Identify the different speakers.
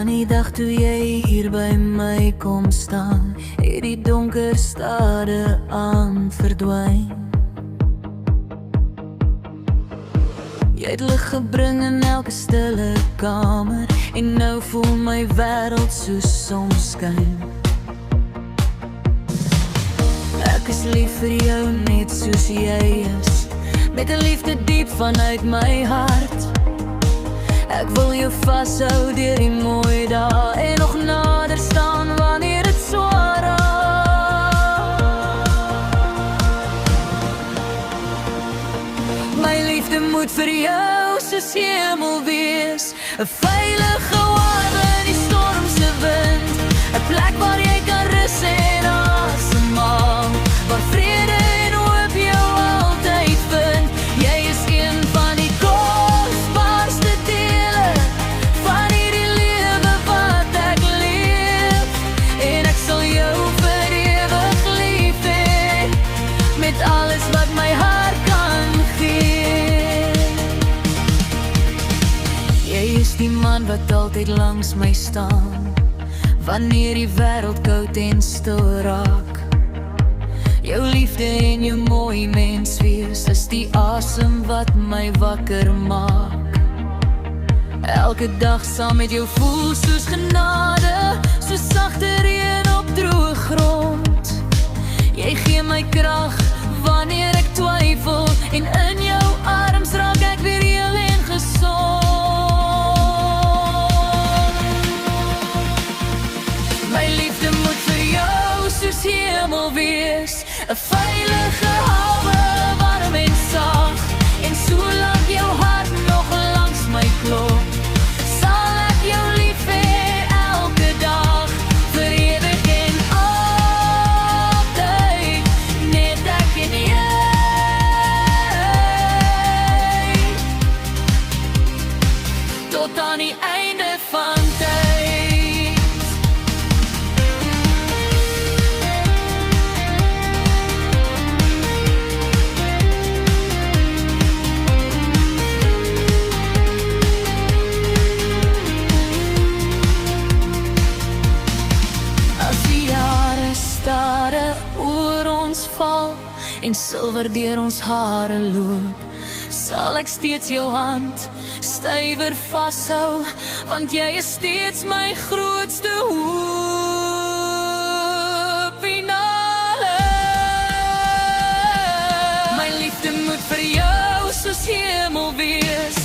Speaker 1: die dag toe jy hier by my kom staan, het die donker stade aan verdwyn. Jy het lig gebring in elke stille kamer, en nou voel my wêreld soos sonskyn. Ek is lief vir jou net soos jy is, met 'n liefde diep vanuit my hart. Ek wil jou vashou deur die mooi dae, en nog nader staan wanneer dit swaar raak. My liefde moet vir jou soos hemel wees, 'n veilige hawe in die stormse wind, 'n plek waar jy kan rus en asemhaal, waar vrede en hoop jou altyd vind. Jy is een van die kosbaarste dele van hierdie lewe wat ek leef, en ek sal jou vir ewig lief hê, met alles wat my hart kan gee. Jy is die man wat altyd langs my staan, wanneer die wêreld koud en stil raak. Jou liefde en jou mooi menswees is die asem wat my wakker maak. Elke dag saam met jou voel soos genade, soos sagte reën op droë grond. Jy gee my krag wanneer ek twyfel, en in jou arms raak ek weer heel en gesond. My liefde moet vir jou soos hemel wees, 'n veilige hawe, warm en sag, en solank jou hart nog langs my klop, sal ek jou lief hê elke dag, vir ewig en altyd, net ek en jy, tot aan die einde van tyd. En silwer deur ons hare loop, sal ek steeds jou hand stywer vashou, want jy is steeds my grootste hoop en alles. My liefde moet vir jou soos hemel wees,